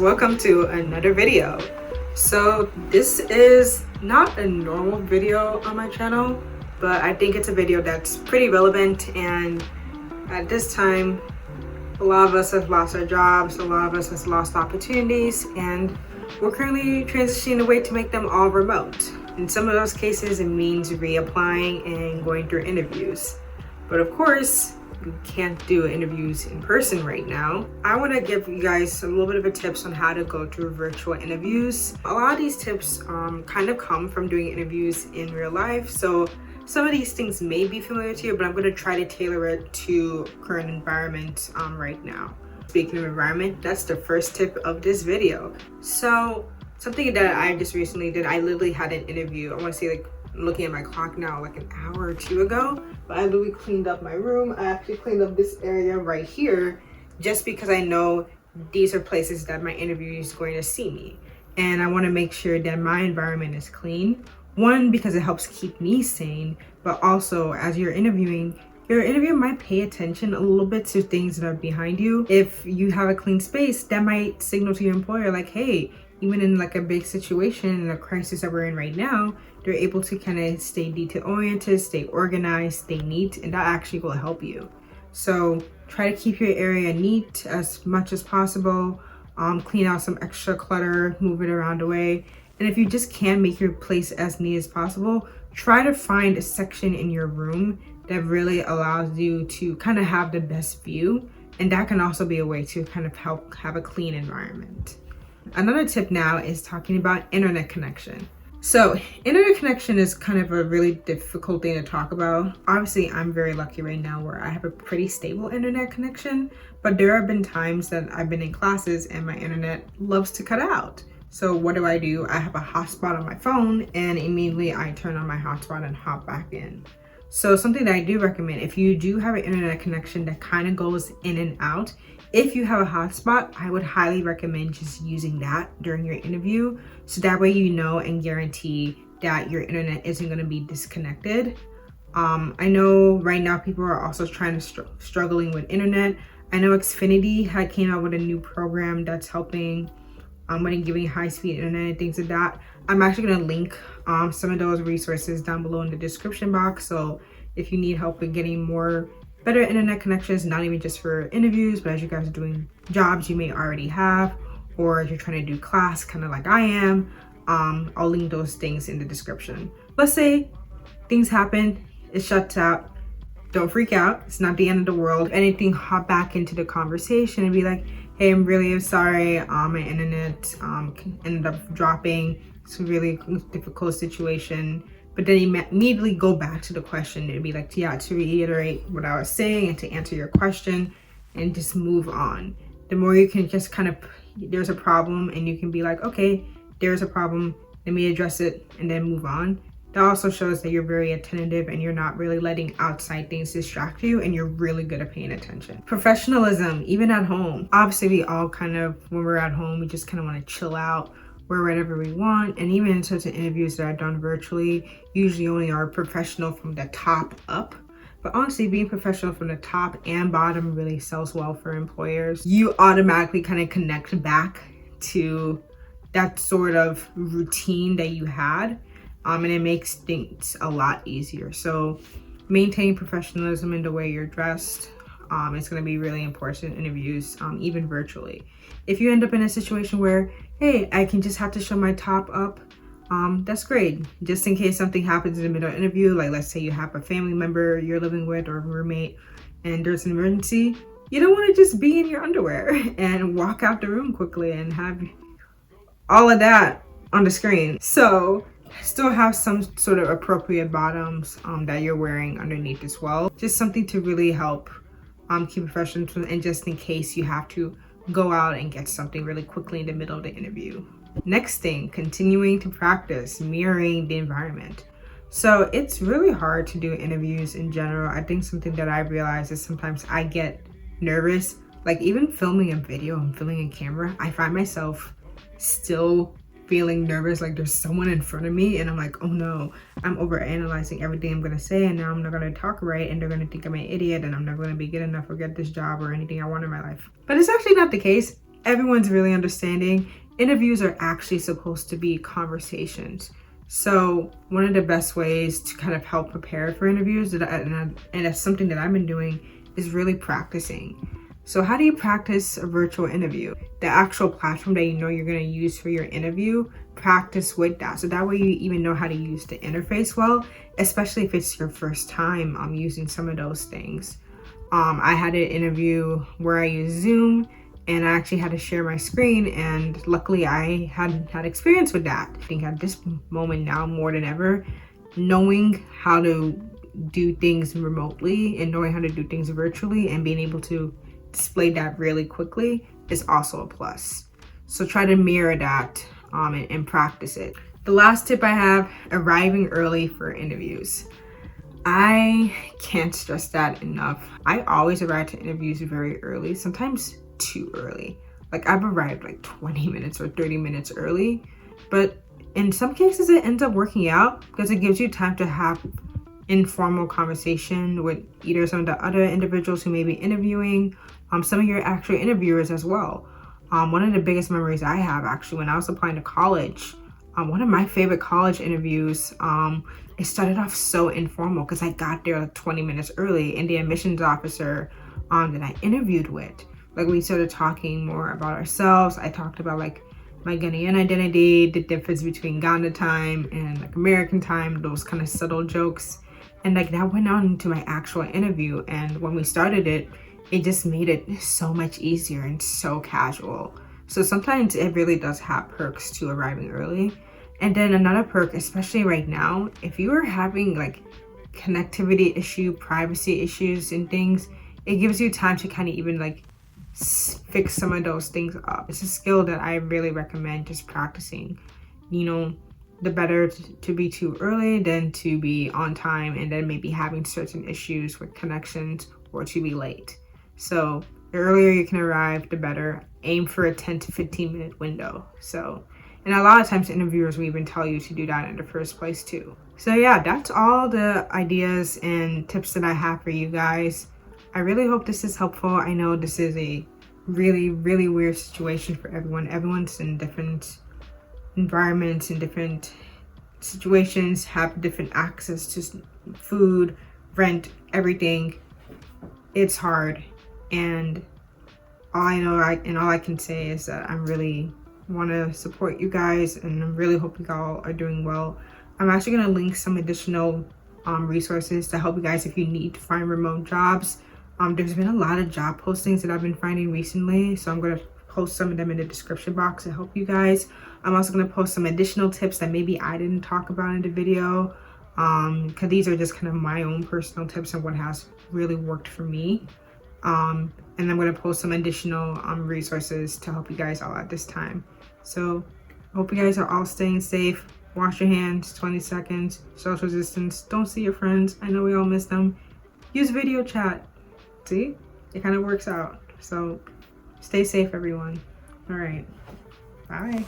welcome to another video. So this is not a normal video on my channel, but I think it's a video that's pretty relevant, and at this time a lot of us have lost our jobs, a lot of us has lost opportunities, and we're currently transitioning away to make them all remote. In some of those cases it means reapplying and going through interviews, but of course you can't do interviews in person right now. I want to give you guys a little bit of a tips on how to go through virtual interviews. A lot of these tips kind of come from doing interviews in real life, so some of these things may be familiar to you, but I'm going to try to tailor it to current environment right now. Speaking of environment, that's the first tip of this video. So something that I just recently did, I literally had an interview. I want to say, like, looking at my clock now, like an hour or two ago, but I literally cleaned up my room. I actually cleaned up this area right here just because I know these are places that my interviewer is going to see me, and I want to make sure that my environment is clean. One, because it helps keep me sane, but also as you're interviewing, your interviewer might pay attention a little bit to things that are behind you. If you have a clean space, that might signal to your employer like, hey, even in like a big situation, in a crisis that we're in right now, they're able to kind of stay detail oriented, stay organized, stay neat, and that actually will help you. So try to keep your area neat as much as possible. Clean out some extra clutter, move it around away. And if you just can't make your place as neat as possible, try to find a section in your room that really allows you to kind of have the best view. And that can also be a way to kind of help have a clean environment. Another tip now is talking about internet connection. So internet connection is kind of a really difficult thing to talk about. Obviously, I'm very lucky right now where I have a pretty stable internet connection, but there have been times that I've been in classes and my internet loves to cut out. So what do? I have a hotspot on my phone, and immediately I turn on my hotspot and hop back in. So something that I do recommend, if you do have an internet connection that kind of goes in and out, if you have a hotspot, I would highly recommend just using that during your interview. So that way you know and guarantee that your internet isn't going to be disconnected. I know right now people are also struggling with internet. I know Xfinity had came out with a new program that's helping when giving high-speed internet and things like that. I'm actually going to link some of those resources down below in the description box. So if you need help with getting better internet connections, not even just for interviews, but as you guys are doing jobs you may already have, or if you're trying to do class kind of like I am, I'll link those things in the description. Let's say things happen, it shuts out. Don't freak out. It's not the end of the world. If anything, hop back into the conversation and be like, hey, I'm really sorry, my internet ended up dropping. It's a really difficult situation. But then you immediately go back to the question and be like, yeah, to reiterate what I was saying and to answer your question, and just move on. The more you can just kind of, there's a problem, and you can be like, okay, there's a problem, let me address it, and then move on. That also shows that you're very attentive and you're not really letting outside things distract you, and you're really good at paying attention. Professionalism, even at home. Obviously, we all kind of, when we're at home, we just kind of want to chill out, wear whatever we want. And even in such interviews that I've done virtually, usually only are professional from the top up. But honestly, being professional from the top and bottom really sells well for employers. You automatically kind of connect back to that sort of routine that you had. And it makes things a lot easier. So maintain professionalism in the way you're dressed. It's going to be really important in interviews, even virtually. If you end up in a situation where, hey, I can just have to show my top up, that's great. Just in case something happens in the middle of the interview, like let's say you have a family member you're living with or a roommate and there's an emergency, you don't want to just be in your underwear and walk out the room quickly and have all of that on the screen. So still have some sort of appropriate bottoms that you're wearing underneath as well. Just something to really help keep professional, and just in case you have to go out and get something really quickly in the middle of the interview. Next thing, continuing to practice mirroring the environment. So it's really hard to do interviews in general. I think something that I've realized is sometimes I get nervous, like even filming a video and filming a camera, I find myself still feeling nervous, like there's someone in front of me and I'm like, oh no, I'm over analyzing everything I'm gonna say, and now I'm not gonna talk right and they're gonna think I'm an idiot and I'm not gonna be good enough or get this job or anything I want in my life. But it's actually not the case. everyone's really understanding, interviews are actually supposed to be conversations. So one of the best ways to kind of help prepare for interviews, and that's something that I've been doing, is really practicing. So how do you practice a virtual interview? The actual platform that you know you're going to use for your interview, practice with that. So that way you even know how to use the interface well, especially if it's your first time using some of those things. I had an interview where I used Zoom, and I actually had to share my screen, and luckily I had experience with that. I think at this moment now more than ever, knowing how to do things remotely and knowing how to do things virtually and being able to display that really quickly is also a plus. So try to mirror that and practice it. The last tip I have, arriving early for interviews. I can't stress that enough. I always arrive to interviews very early, sometimes too early. Like I've arrived like 20 minutes or 30 minutes early, but in some cases it ends up working out because it gives you time to have informal conversation with either some of the other individuals who may be interviewing, some of your actual interviewers as well. One of the biggest memories I have actually when I was applying to college, one of my favorite college interviews, it started off so informal because I got there like 20 minutes early, and the admissions officer that I interviewed with, like we started talking more about ourselves. I talked about like my Ghanaian identity, the difference between Ghana time and like American time, those kind of subtle jokes. And like that went on into my actual interview. And when we started it, it just made it so much easier and so casual. So sometimes it really does have perks to arriving early. And then another perk, especially right now, if you are having like connectivity issue, privacy issues and things, it gives you time to kind of even like fix some of those things up. It's a skill that I really recommend just practicing. You know, the better to be too early than to be on time and then maybe having certain issues with connections or to be late. So the earlier you can arrive, the better. Aim for a 10 to 15 minute window. So, and a lot of times interviewers will even tell you to do that in the first place too. So yeah, that's all the ideas and tips that I have for you guys. I really hope this is helpful. I know this is a really, really weird situation for everyone. Everyone's in different environments and different situations, have different access to food, rent, everything. It's hard, and all I can say is that I really want to support you guys, and I really hope you all are doing well. I'm actually going to link some additional resources to help you guys if you need to find remote jobs. There's been a lot of job postings that I've been finding recently, so I'm going to post some of them in the description box to help you guys. I'm also going to post some additional tips that maybe I didn't talk about in the video, because these are just kind of my own personal tips and what has really worked for me. And I'm going to post some additional resources to help you guys all at this time. So I hope you guys are all staying safe. Wash your hands, 20 seconds, social distance. Don't see your friends. I know we all miss them. Use video chat. See, it kind of works out. So stay safe, everyone. All right, bye.